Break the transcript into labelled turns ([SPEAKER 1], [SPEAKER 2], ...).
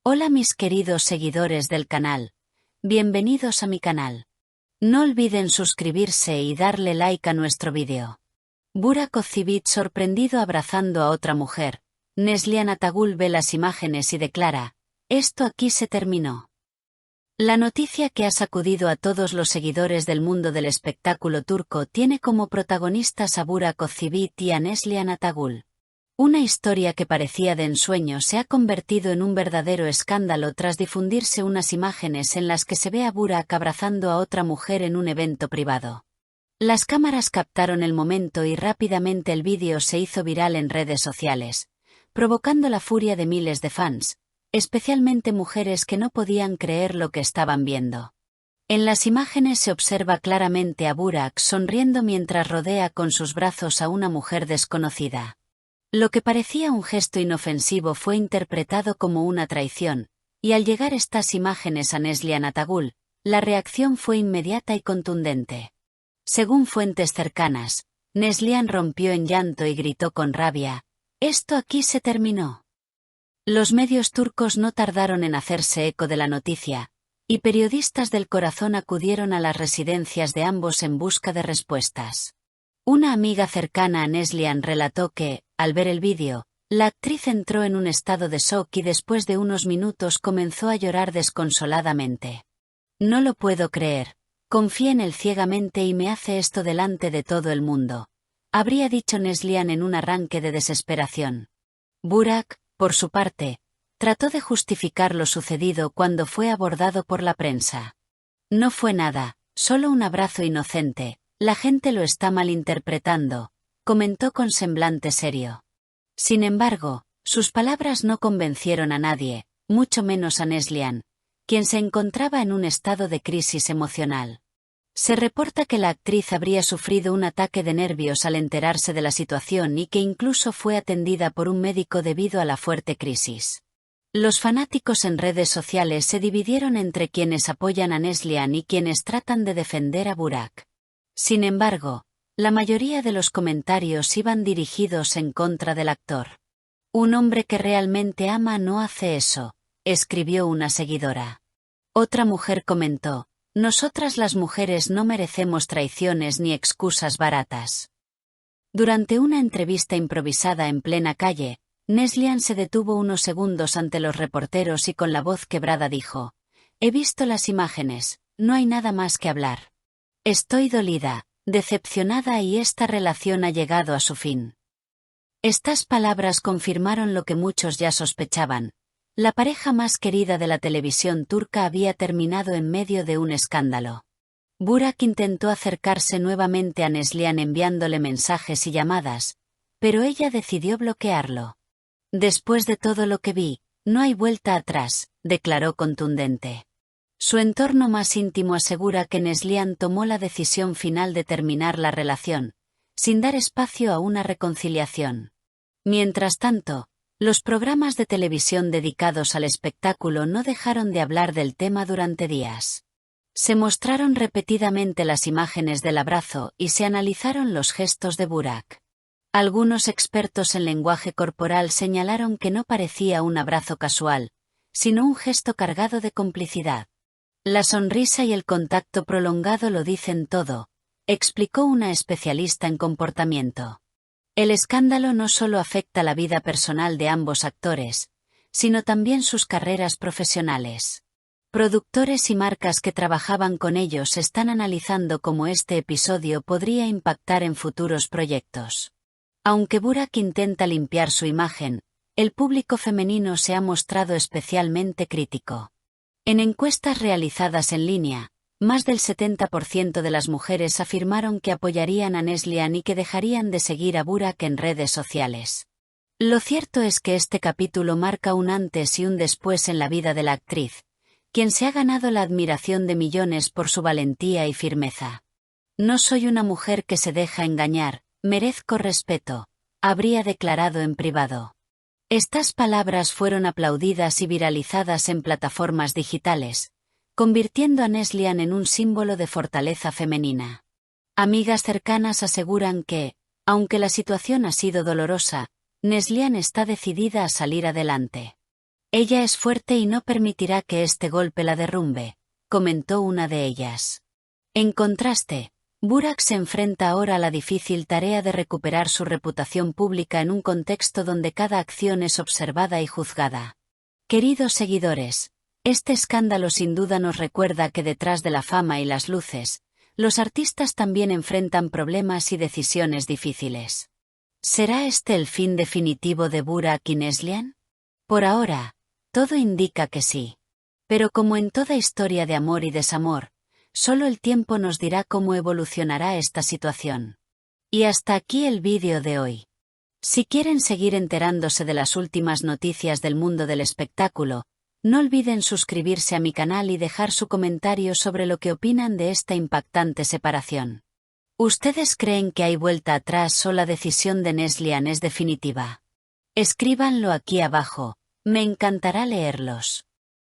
[SPEAKER 1] Hola mis queridos seguidores del canal, bienvenidos a mi canal. No olviden suscribirse y darle like a nuestro vídeo. Burak Ozceğit sorprendido abrazando a otra mujer. Neslihan Atagül ve las imágenes y declara, esto aquí se terminó. La noticia que ha sacudido a todos los seguidores del mundo del espectáculo turco tiene como protagonistas a Burak Ozceğit y a Neslihan Atagül. Una historia que parecía de ensueño se ha convertido en un verdadero escándalo tras difundirse unas imágenes en las que se ve a Burak abrazando a otra mujer en un evento privado. Las cámaras captaron el momento y rápidamente el vídeo se hizo viral en redes sociales, provocando la furia de miles de fans, especialmente mujeres que no podían creer lo que estaban viendo. En las imágenes se observa claramente a Burak sonriendo mientras rodea con sus brazos a una mujer desconocida. Lo que parecía un gesto inofensivo fue interpretado como una traición, y al llegar estas imágenes a Neslihan Atagül, la reacción fue inmediata y contundente. Según fuentes cercanas, Neslihan rompió en llanto y gritó con rabia, «Esto aquí se terminó». Los medios turcos no tardaron en hacerse eco de la noticia, y periodistas del corazón acudieron a las residencias de ambos en busca de respuestas. Una amiga cercana a Neslihan relató que, al ver el vídeo, la actriz entró en un estado de shock y después de unos minutos comenzó a llorar desconsoladamente. «No lo puedo creer, confié en él ciegamente y me hace esto delante de todo el mundo», habría dicho Neslihan en un arranque de desesperación. Burak, por su parte, trató de justificar lo sucedido cuando fue abordado por la prensa. «No fue nada, solo un abrazo inocente. La gente lo está malinterpretando», comentó con semblante serio. Sin embargo, sus palabras no convencieron a nadie, mucho menos a Neslihan, quien se encontraba en un estado de crisis emocional. Se reporta que la actriz habría sufrido un ataque de nervios al enterarse de la situación y que incluso fue atendida por un médico debido a la fuerte crisis. Los fanáticos en redes sociales se dividieron entre quienes apoyan a Neslihan y quienes tratan de defender a Burak. Sin embargo, la mayoría de los comentarios iban dirigidos en contra del actor. «Un hombre que realmente ama no hace eso», escribió una seguidora. Otra mujer comentó, «Nosotras las mujeres no merecemos traiciones ni excusas baratas». Durante una entrevista improvisada en plena calle, Neslihan se detuvo unos segundos ante los reporteros y con la voz quebrada dijo, «He visto las imágenes, no hay nada más que hablar. Estoy dolida, decepcionada y esta relación ha llegado a su fin». Estas palabras confirmaron lo que muchos ya sospechaban. La pareja más querida de la televisión turca había terminado en medio de un escándalo. Burak intentó acercarse nuevamente a Neslihan enviándole mensajes y llamadas, pero ella decidió bloquearlo. «Después de todo lo que vi, no hay vuelta atrás», declaró contundente. Su entorno más íntimo asegura que Neslihan tomó la decisión final de terminar la relación, sin dar espacio a una reconciliación. Mientras tanto, los programas de televisión dedicados al espectáculo no dejaron de hablar del tema durante días. Se mostraron repetidamente las imágenes del abrazo y se analizaron los gestos de Burak. Algunos expertos en lenguaje corporal señalaron que no parecía un abrazo casual, sino un gesto cargado de complicidad. «La sonrisa y el contacto prolongado lo dicen todo», explicó una especialista en comportamiento. El escándalo no solo afecta la vida personal de ambos actores, sino también sus carreras profesionales. Productores y marcas que trabajaban con ellos están analizando cómo este episodio podría impactar en futuros proyectos. Aunque Burak intenta limpiar su imagen, el público femenino se ha mostrado especialmente crítico. En encuestas realizadas en línea, más del 70% de las mujeres afirmaron que apoyarían a Neslihan y que dejarían de seguir a Burak en redes sociales. Lo cierto es que este capítulo marca un antes y un después en la vida de la actriz, quien se ha ganado la admiración de millones por su valentía y firmeza. «No soy una mujer que se deja engañar, merezco respeto», habría declarado en privado. Estas palabras fueron aplaudidas y viralizadas en plataformas digitales, convirtiendo a Neslihan en un símbolo de fortaleza femenina. Amigas cercanas aseguran que, aunque la situación ha sido dolorosa, Neslihan está decidida a salir adelante. Ella es fuerte y no permitirá que este golpe la derrumbe, comentó una de ellas. En contraste, Burak se enfrenta ahora a la difícil tarea de recuperar su reputación pública en un contexto donde cada acción es observada y juzgada. Queridos seguidores, este escándalo sin duda nos recuerda que detrás de la fama y las luces, los artistas también enfrentan problemas y decisiones difíciles. ¿Será este el fin definitivo de Burak y Neslihan? Por ahora, todo indica que sí. Pero como en toda historia de amor y desamor, solo el tiempo nos dirá cómo evolucionará esta situación. Y hasta aquí el vídeo de hoy. Si quieren seguir enterándose de las últimas noticias del mundo del espectáculo, no olviden suscribirse a mi canal y dejar su comentario sobre lo que opinan de esta impactante separación. ¿Ustedes creen que hay vuelta atrás o la decisión de Neslihan es definitiva? Escríbanlo aquí abajo, me encantará leerlos.